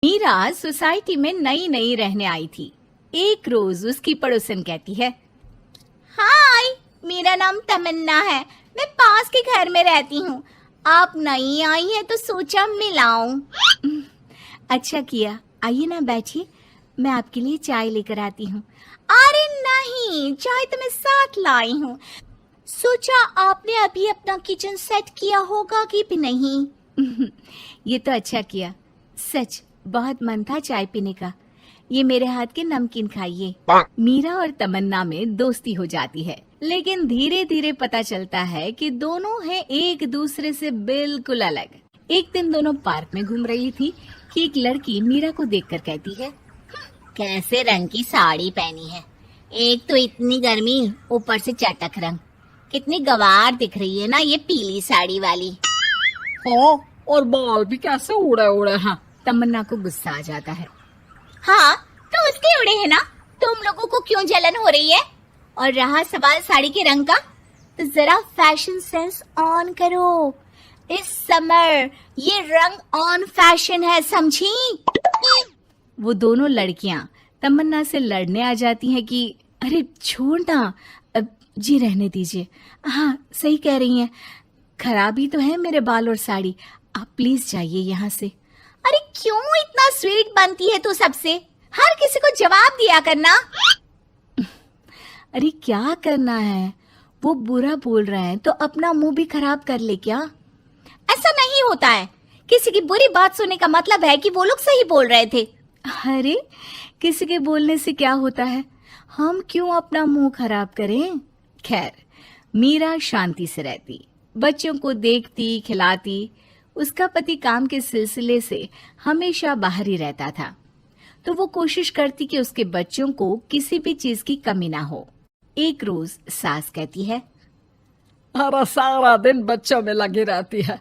Meera society में नई नई रहने आई थी। एक रोज उसकी पड़ोसन कहती है, हाय, मेरा नाम तमन्ना है, मैं पास के घर में रहती हूँ। आप नई आई हैं तो सोचा मिलाऊं। अच्छा किया, आइए ना बैठिए, मैं आपके लिए चाय लेकर आती हूँ। अरे नहीं, चाय तो मैं साथ लाई हूँ। सोचा आपने अभी अपना किचन सेट किया होगा कि भी नहीं। ये तो अच्छा किया, सच बहुत मन था चाय पीने का। ये मेरे हाथ के नमकीन खाइए। मीरा और तमन्ना में दोस्ती हो जाती है, लेकिन धीरे धीरे पता चलता है कि दोनों हैं एक दूसरे से बिल्कुल अलग। एक दिन दोनों पार्क में घूम रही थी कि एक लड़की मीरा को देखकर कहती है, कैसे रंग की साड़ी पहनी है, एक तो इतनी गर्मी, ऊपर से चटक रंग, कितनी गवार दिख रही है ना ये पीली साड़ी वाली। हाँ, और बाल भी कैसे उड़े उड़े हैं। तमन्ना को गुस्सा आ जाता है। हाँ, तो उसके उड़े हैं ना, तुम लोगों को क्यों जलन हो रही है? और रहा सवाल साड़ी के रंग का, तो जरा फैशन सेंस ऑन करो। इस समर ये रंग ऑन फैशन है, समझी? वो दोनों लड़कियां तमन्ना से लड़ने आ जाती हैं कि अरे छोड़ ना, जी रहने दीजिए। हाँ, सही कह रही हैं, खराबी तो है मेरे बाल और साड़ी, आप प्लीज जाइए यहाँ से। अरे क्यों इतना स्वीट बनती है तू सबसे? हर किसी को जवाब दिया करना। अरे क्या करना है, वो बुरा बोल रहे हैं तो अपना मुंह भी खराब कर ले क्या? ऐसा नहीं होता है, किसी की बुरी बात सुनने का मतलब है कि वो लोग सही बोल रहे थे। अरे किसी के बोलने से क्या होता है, हम क्यों अपना मुंह खराब करें? खैर, मीरा शांति से रहती, बच्चों को देखती खिलाती। उसका पति काम के सिलसिले से हमेशा बाहर ही रहता था, तो वो कोशिश करती कि उसके बच्चों को किसी भी चीज की कमी ना हो। एक रोज सास कहती है, अरे सारा दिन बच्चों में लगी रहती है।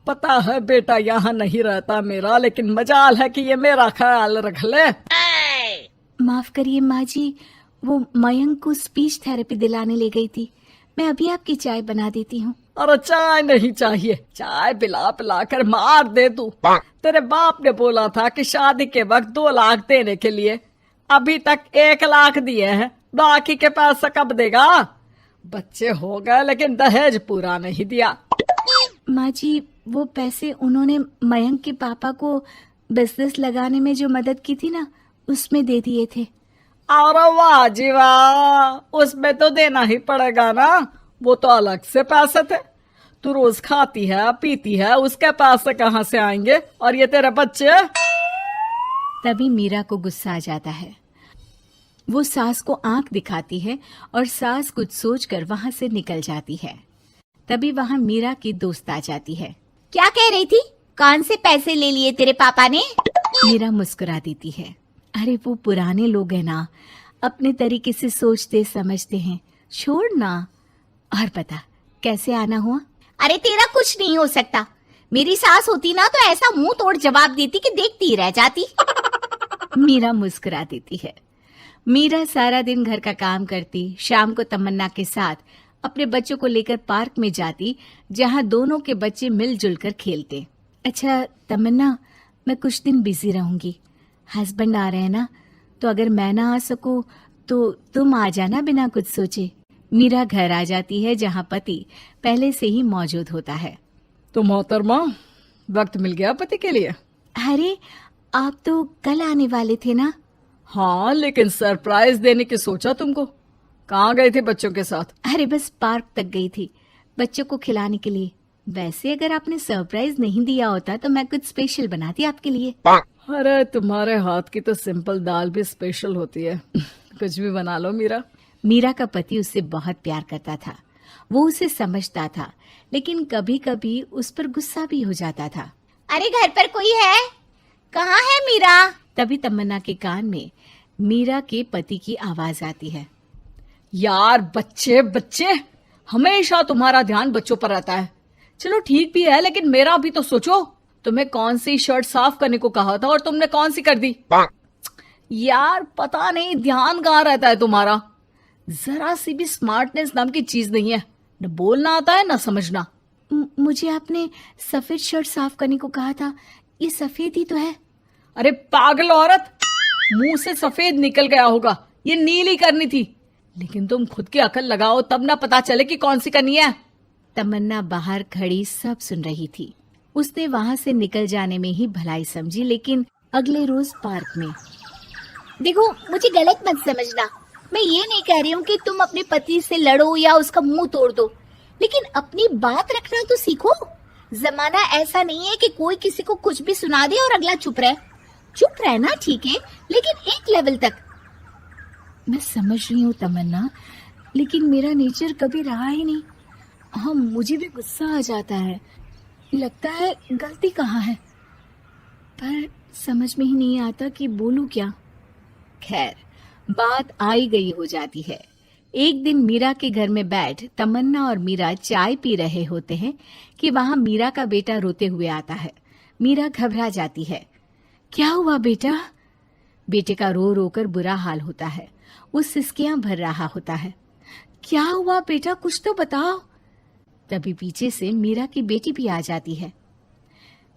पता है बेटा यहाँ नहीं रहता मेरा, लेकिन मजाल है कि ये मेरा ख्याल रख ले। माफ करिए माँ जी, वो मयंक को स्पीच थेरेपी दिलाने ले गई थी, मैं अभी आपकी चाय बना देती हूँ। अरे चाय नहीं चाहिए, चाय पिला पिला कर मार दे तू। तेरे बाप ने बोला था कि शादी के वक्त 2 लाख देने के लिए, अभी तक 1 लाख दिए हैं, बाकी के पैसा कब देगा? बच्चे हो गए लेकिन दहेज पूरा नहीं दिया। माँ जी, वो पैसे उन्होंने मयंक के पापा को बिजनेस लगाने में जो मदद की थी ना, उसमें दे दिए थे। अरे वाह जी वाह, उसमें तो देना ही पड़ेगा ना, वो तो अलग से पैसे थे। तू रोज खाती है पीती है, उसके पैसे कहाँ से आएंगे? और ये तेरे बच्चे। तभी मीरा को गुस्सा आ जाता है। वो सास को आंख दिखाती है और सास कुछ सोचकर वहां से निकल जाती है। तभी वहां मीरा की दोस्त आ जाती है। क्या कह रही थी? कौन से पैसे ले लिए तेरे पापा ने? मीरा मुस्कुरा देती है। अरे वो पुराने लोग हैं ना, अपने तरीके से सोचते समझते हैं, छोड़ ना। और बता कैसे आना हुआ? अरे तेरा कुछ नहीं हो सकता, मेरी सास होती ना तो ऐसा मुंह तोड़ जवाब देती कि देखती ही रह जाती। मीरा मुस्कुरा देती है। मीरा सारा दिन घर का काम करती, शाम को तमन्ना के साथ अपने बच्चों को लेकर पार्क में जाती, जहां दोनों के बच्चे मिलजुल कर खेलते। अच्छा तमन्ना, मैं कुछ दिन बिजी रहूंगी, हस्बैंड आ रहे हैं ना, तो अगर मैं ना आ सकूं तो तुम आ जाना बिना कुछ सोचे। मीरा घर आ जाती है, जहां पति पहले से ही मौजूद होता है। तो मोहतरमा, वक्त मिल गया पति के लिए? अरे आप तो कल आने वाले थे ना? हाँ, लेकिन सरप्राइज देने की सोचा तुमको। कहाँ गए थे बच्चों के साथ? अरे बस पार्क तक गई थी, बच्चों को खिलाने के लिए। वैसे अगर आपने सरप्राइज नहीं दिया होता तो मैं कुछ स्पेशल बनाती आपके लिए। अरे तुम्हारे हाथ की तो सिंपल दाल भी स्पेशल होती है। कुछ भी बना लो मीरा। मीरा का पति उससे बहुत प्यार करता था, वो उसे समझता था, लेकिन कभी कभी उस पर गुस्सा भी हो जाता था। अरे घर पर कोई है? कहाँ है मीरा? तभी तमन्ना के कान में मीरा के पति की आवाज आती है। यार बच्चे बच्चे, हमेशा तुम्हारा ध्यान बच्चों पर रहता है। चलो ठीक भी है, लेकिन मेरा भी तो सोचो। तुम्हें कौन सी शर्ट साफ करने को कहा था और तुमने कौन सी कर दी? यार पता नहीं ध्यान कहाँ रहता है तुम्हारा। जरा सी भी स्मार्टनेस नाम की चीज नहीं है, न बोलना आता है न समझना। मुझे आपने सफेद शर्ट साफ करने को कहा था, ये सफेद ही तो है। अरे पागल औरत, मुंह से सफेद निकल गया होगा, ये नीली करनी थी। लेकिन तुम खुद की अकल लगाओ तब ना पता चले कि कौन सी करनी है। तमन्ना बाहर खड़ी सब सुन रही थी। उसने वहां से निकल जाने में ही भलाई समझी, लेकिन अगले रोज पार्क में। देखो, मुझे गलत मत समझना, मैं ये नहीं कह रही हूँ कि तुम अपने पति से लड़ो या उसका मुंह तोड़ दो, लेकिन अपनी बात रखना तो सीखो। जमाना ऐसा नहीं है कि कोई किसी को कुछ भी सुना दे और अगला चुप रहे। चुप रहना ठीक है, लेकिन एक लेवल तक। मैं समझ रही हूँ तमन्ना, लेकिन मेरा नेचर कभी रहा ही नहीं। हाँ, मुझे भी गुस्सा आ जाता है, लगता है गलती कहाँ है, पर समझ में ही नहीं आता कि बोलूं क्या। खैर, बात आई गई हो जाती है। एक दिन मीरा के घर में बैठ तमन्ना और मीरा चाय पी रहे होते हैं कि वहां मीरा का बेटा रोते हुए आता है। मीरा घबरा जाती है। क्या हुआ बेटा? बेटे का रो रो कर बुरा हाल होता है। वो सिसकियां भर रहा होता है। क्या हुआ बेटा, कुछ तो बताओ। तभी पीछे से मीरा की बेटी भी आ जाती है।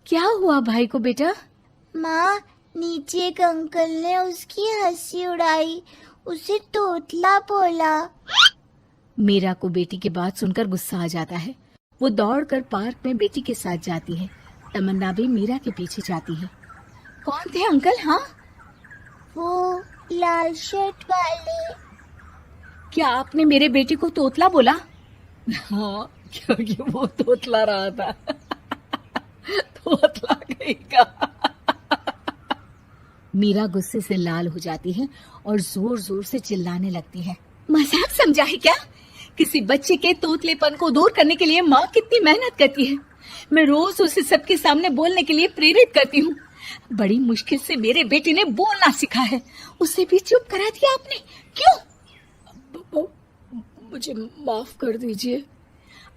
क्या हुआ भाई को बेटा? माँ, नीचे एक अंकल ने उसकी हंसी उड़ाई, उसे तोतला बोला। मीरा को बेटी की बात सुनकर गुस्सा आ जाता है। वो दौड़कर पार्क में बेटी के साथ जाती है। तमन्ना भी मीरा के पीछे जाती है। कौन थे अंकल? हाँ, वो लाल शर्ट वाले। क्या आपने मेरे बेटे को तोतला बोला? हाँ, क्योंकि वो तोतला रहा था। तोतला कहेगा। मीरा गुस्से से लाल हो जाती है और जोर जोर से चिल्लाने लगती है। मजाक समझा है क्या? किसी बच्चे के तोतलेपन को दूर करने के लिए माँ कितनी मेहनत करती है। मैं रोज उसे सबके सामने बोलने के लिए प्रेरित करती हूँ। बड़ी मुश्किल से मेरे बेटे ने बोलना सीखा है, उसे भी चुप करा दिया आपने। क्यों? मुझे माफ कर दीजिए।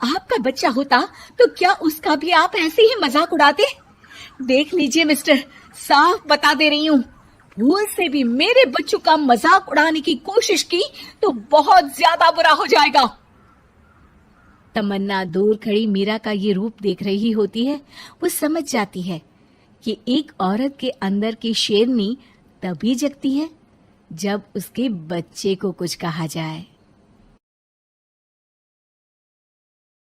आपका बच्चा होता तो क्या उसका भी आप ऐसे ही मजाक उड़ाते? देख लीजिए मिस्टर, साफ बता दे रही हूँ, भूल से भी मेरे बच्चों का मजाक उड़ाने की कोशिश की तो बहुत ज्यादा बुरा हो जाएगा। तमन्ना दूर खड़ी मीरा का ये रूप देख रही होती है। वो समझ जाती है कि एक औरत के अंदर की शेरनी तभी जगती है जब उसके बच्चे को कुछ कहा जाए।